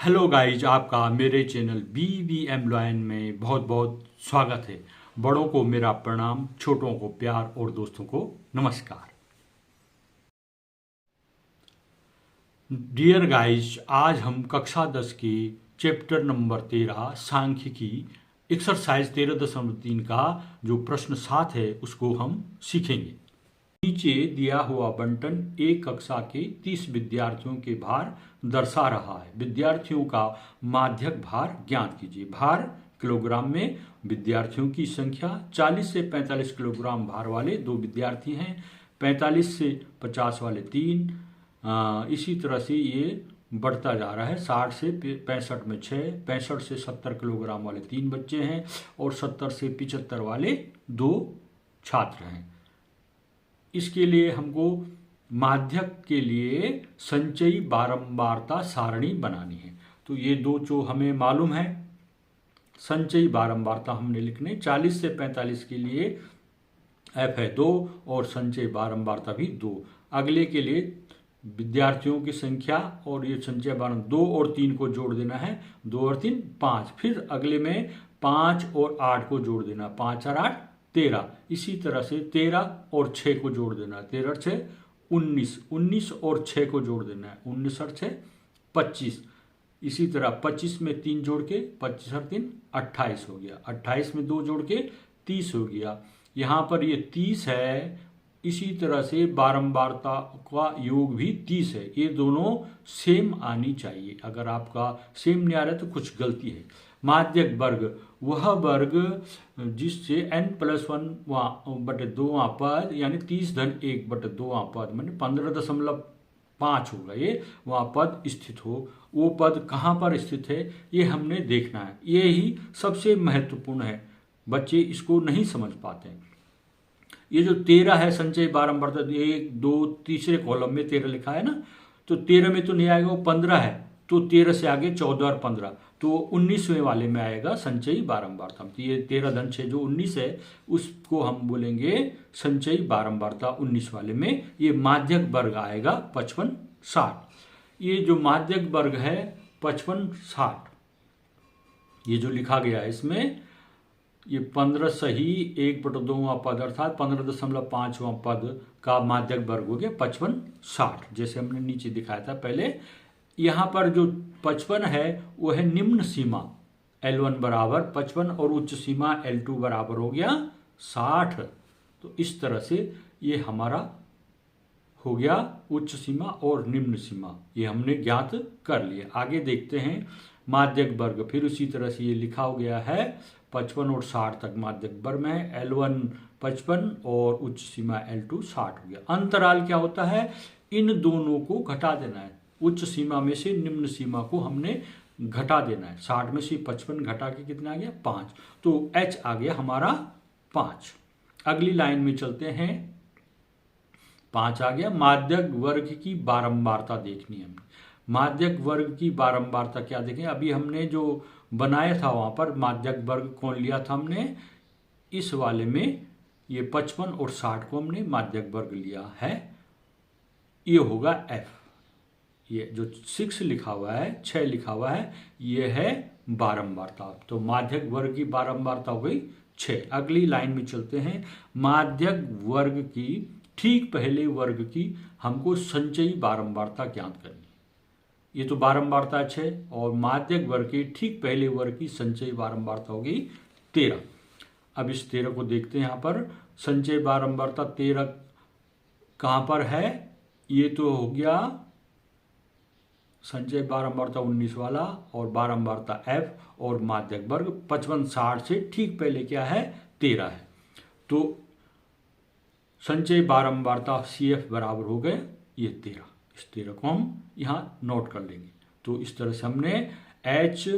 Hello guys, आपका मेरे channel BVM lion में बहुत बहुत स्वागत है। बड़ों को मेरा प्रणाम, छोटों को प्यार और दोस्तों को नमस्कार। डियर गाइज, आज हम कक्षा 10 की चैप्टर नंबर 13 सांख्यिकी एक्सरसाइज 13.3 का जो प्रश्न 7 है उसको हम सीखेंगे। नीचे दिया हुआ बंटन एक कक्षा के 30 विद्यार्थियों के भार दर्शा रहा है। विद्यार्थियों का माध्यक भार ज्ञात कीजिए। भार किलोग्राम में, विद्यार्थियों की संख्या 40 से 45 किलोग्राम भार वाले 2 विद्यार्थी हैं, 45 से 50 वाले 3। इसी तरह से ये बढ़ता जा रहा है। 60 से 65 में 6, 65 से 70 किलोग्राम वाले 3 बच्चे हैं और 70 से 75 वाले 2 छात्र हैं। इसके लिए हमको माध्यक के लिए संचयी बारंबारता सारणी बनानी है। तो ये दो जो हमें मालूम है, संचयी बारंबारता हमने लिखने 40 से 45 के लिए F है 2 और संचयी बारंबारता भी 2। अगले के लिए विद्यार्थियों की संख्या और ये संचय बारंबारता 2 और 3 को जोड़ देना है, 2 और 3 5। फिर अगले में 5 और 8 को जोड़ देना, 5 और 8 13। इसी तरह से 13 और 6 को जोड़ देना है, 13 और 6 19, 19 और 6 को जोड़ देना है, 19 और 6 25। इसी तरह 25 में 3 जोड़ के 25 और 3 28 हो गया, 28 में 2 जोड़ के 30 हो गया। यहाँ पर ये 30 है। इसी तरह से बारंबारता का योग भी 30 है। ये दोनों सेम आनी चाहिए। अगर आपका सेम नहीं आ रहा है तो कुछ गलती है। माध्यक वर्ग वह वर्ग जिससे n+1/2वां पद यानी 30-1/2वां पद माने 15.5 होगा, ये वहाँ पद स्थित हो। वो पद कहाँ पर स्थित है ये हमने देखना है। ये ही सबसे महत्वपूर्ण है। बच्चे इसको नहीं समझ पाते हैं। ये जो 13 है संचय बारंबारता 1 2 तीसरे कॉलम में 13 लिखा है ना, तो 13 में तो नहीं आएगा, वो 15 है तो 13 से आगे 14 और 15 तो 19वें वाले में आएगा संचयी बारंबारता। तो ये 13-6 जो 19 है उसको हम बोलेंगे संचयी बारंबारता 19 वाले में। ये माध्यक वर्ग आएगा 55-60। ये जो माध्यक वर्ग है 55-60 ये जो लिखा गया है इसमें ये 15 सही 1/2वां पद अर्थात 15.5वां पद का माध्यक वर्ग हो गया 55-60, जैसे हमने नीचे दिखाया था पहले। यहाँ पर जो 55 है वो है निम्न सीमा, L1 बराबर 55 और उच्च सीमा L2 बराबर हो गया 60। तो इस तरह से ये हमारा हो गया उच्च सीमा और निम्न सीमा, ये हमने ज्ञात कर लिया। आगे देखते हैं माध्यक वर्ग। फिर उसी तरह से ये लिखा हो गया है 55 और 60 तक माध्यक वर्ग में L1 55 और उच्च सीमा L2 60 हो गया। अंतराल क्या होता है, इन दोनों को घटा देना है। उच्च सीमा में से निम्न सीमा को हमने घटा देना है। 60 में से 55 घटा के कितना आ गया 5, तो H आ गया हमारा 5। अगली लाइन में चलते हैं, 5 आ गया। माध्यक वर्ग की बारंबारता देखनी है हमें। माध्यक वर्ग की बारंबारता क्या देखें, अभी हमने जो बनाया था वहां पर माध्यक वर्ग कौन लिया था हमने, इस वाले में ये 55 और 60 को हमने माध्यक वर्ग लिया है। ये होगा F। ये जो 6 लिखा हुआ है 6 लिखा हुआ है ये है बारंबारता। तो माध्यक वर्ग की बारंबारता हो गई 6। अगली लाइन में चलते हैं। माध्यक वर्ग की ठीक पहले वर्ग की हमको संचयी बारंबारता ज्ञात करनी। ये तो बारंबारता 6 और माध्यक वर्ग के ठीक पहले वर्ग की संचयी बारंबारता हो गई 13। अब इस 13 को देखते हैं। यहाँ पर संचयी बारंबारता 13 कहाँ पर है, ये तो हो गया संचय बारंबारता 19 वाला और बारंबारता F और माध्यक वर्ग 55-60 से ठीक पहले क्या है 13 है। तो संचय बारंबारता CF बराबर हो गए ये 13। इस 13 को हम यहाँ नोट कर लेंगे। तो इस तरह से हमने H,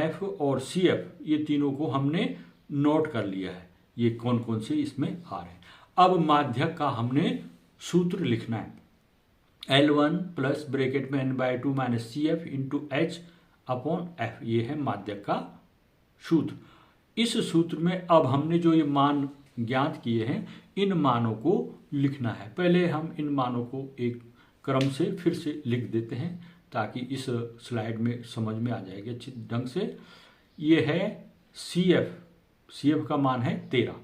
F और CF ये तीनों को हमने नोट कर लिया है। ये कौन कौन से इसमें आ रहे हैं। अब माध्यक का हमने सूत्र लिखना है। L1 प्लस ब्रैकेट में n/2 minus CF into H upon F, ये है माध्यक का सूत्र। इस सूत्र में अब हमने जो ये मान ज्ञात किए हैं इन मानों को लिखना है। पहले हम इन मानों को एक क्रम से फिर से लिख देते हैं ताकि इस स्लाइड में समझ में आ जाएगी अच्छी ढंग से। ये है CF का मान है 13,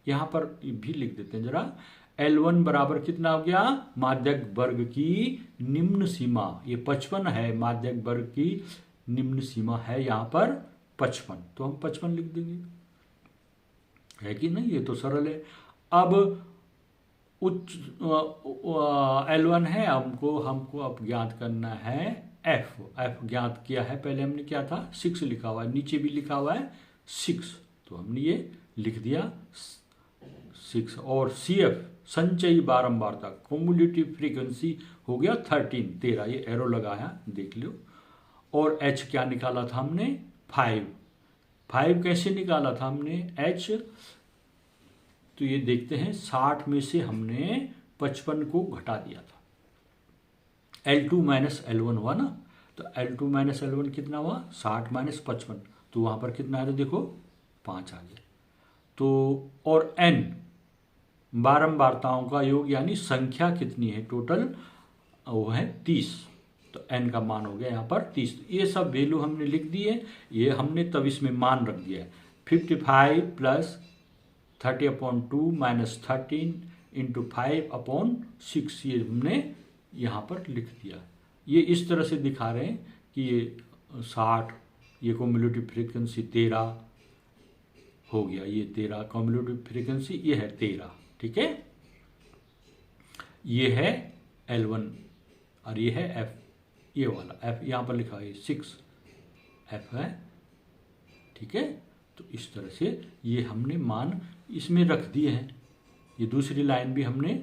यहाँ पर भी लिख देते हैं जरा। L1 बराबर कितना हो गया, माध्यक वर्ग की निम्न सीमा, ये 55 है, माध्यक वर्ग की निम्न सीमा है यहाँ पर 55, तो हम 55 लिख देंगे, है कि नहीं, ये तो सरल है। अब उच्च L1 है, हमको अब ज्ञात करना है F ज्ञात किया है, पहले हमने क्या था 6 लिखा हुआ है, नीचे भी लिखा हुआ है 6, तो हमने ये लिख दिया 6। और CF संचयी बारंबारता, कम्युलेटिव फ्रीक्वेंसी हो गया 13, ये एरो लगाया देख लो। और H क्या निकाला था हमने 5 कैसे निकाला था हमने H, तो ये देखते हैं 60 में से हमने 55 को घटा दिया था, L2 माइनस L1 हुआ ना, तो L2 माइनस L1 कितना हुआ 60 माइनस 55, तो वहाँ पर कितना है, तो देखो 5 आ गया। तो और N बारंबारताओं का योग यानी संख्या कितनी है टोटल, वो है 30, तो N का मान हो गया यहाँ पर 30। ये सब वैल्यू हमने लिख दी है, ये हमने तब इसमें मान रख दिया है 55 प्लस 30/2 माइनस 13 इंटू 5/6, ये हमने यहाँ पर लिख दिया। ये इस तरह से दिखा रहे हैं कि ये 60, ये कम्युलेटिव फ्रीक्वेंसी 13 हो गया, ये 13 कम्युलेटिव फ्रीक्वेंसी, ये है 13, ठीक है। ये है L1 और ये है F, ये वाला F यहाँ पर लिखा है 6 F है, ठीक है। तो इस तरह से ये हमने मान इसमें रख दिए हैं। ये दूसरी लाइन भी हमने,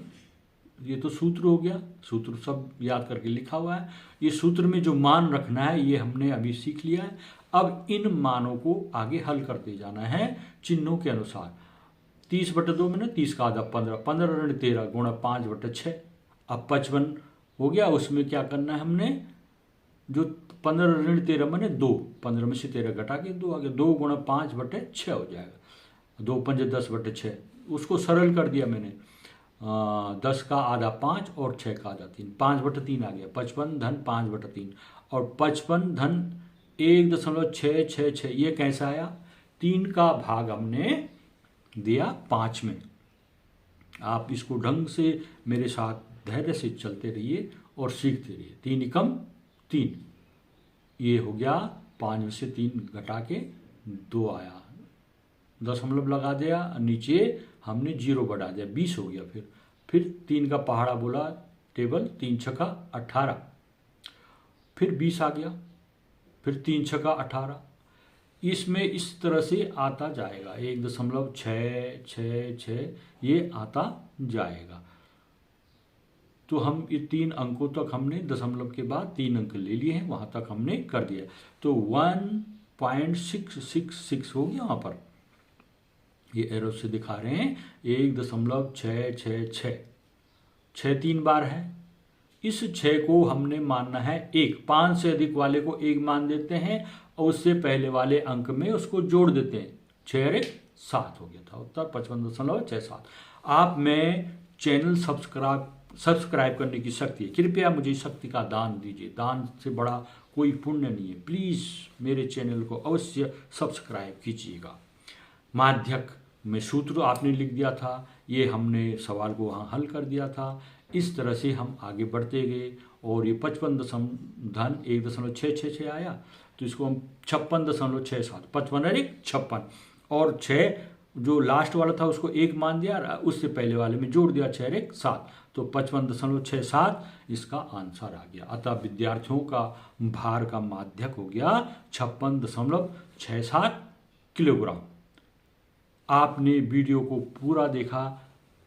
ये तो सूत्र हो गया, सूत्र सब याद करके लिखा हुआ है। ये सूत्र में जो मान रखना है ये हमने अभी सीख लिया है। अब इन मानों को आगे हल करते जाना है चिन्हों के अनुसार। 30/2 में ना 30 का आधा 15, 15 ऋण 13 गुणा 5/6, अब 55 हो गया। उसमें क्या करना है हमने, जो 15 ऋण 13 मैंने 2, 15 में से 13 घटा के 2 आ गया, 2 गुणा 5/6 हो जाएगा, 2 पंजे 10/6, उसको सरल कर दिया मैंने, 10 का आधा 5 और 6 का आधा 3, 5/3 आ गया, 55 धन 5/3, और 55 धन 1.666, ये कैसा आया, 3 का भाग हमने दिया 5 में। आप इसको ढंग से मेरे साथ धैर्य से चलते रहिए और सीखते रहिए। 3 एकम 3, ये हो गया, 5 में से 3 घटा के 2 आया, दशमलव लगा दिया, नीचे हमने 0 बढ़ा दिया, 20 हो गया। फिर 3 का पहाड़ा बोला टेबल, 3 छक्का 18, फिर 20 आ गया, फिर 3 छक्का 18, इसमें इस तरह से आता जाएगा, 1.666 ये आता जाएगा। तो हम ये 3 अंकों तक हमने दशमलव के बाद 3 अंक ले लिए हैं, वहाँ तक हमने कर दिया, तो 1.666 हो गया। वहाँ पर ये एरो से दिखा रहे हैं 1.666, 6 3 बार है, इस 6 को हमने मानना है 1, 5 से अधिक वाले को 1 मान देते हैं और उससे पहले वाले अंक में उसको जोड़ देते हैं, 6 और 1 7 हो गया था उत्तर 55.67। आप में चैनल सब्सक्राइब करने की शक्ति है, कृपया मुझे शक्ति का दान दीजिए, दान से बड़ा कोई पुण्य नहीं है। प्लीज़ मेरे चैनल को अवश्य सब्सक्राइब कीजिएगा। माध्यक में सूत्र आपने लिख दिया था, ये हमने सवाल को वहाँ हल कर दिया था। इस तरह से हम आगे बढ़ते गए और ये 55 धन 1.666 आया, तो इसको हम 56.67, 55 और 1 56, और 6 जो लास्ट वाला था उसको 1 मान दिया, उससे पहले वाले में जोड़ दिया, 6 और 1 7, तो 55.67 इसका आंसर आ गया। अतः विद्यार्थियों का भार का माध्यक हो गया 56.67 किलोग्राम। आपने वीडियो को पूरा देखा,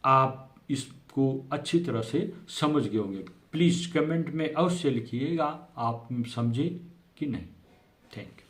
आप इसको अच्छी तरह से समझ गए होंगे। प्लीज़ कमेंट में अवश्य लिखिएगा आप समझे कि नहीं। Thank you.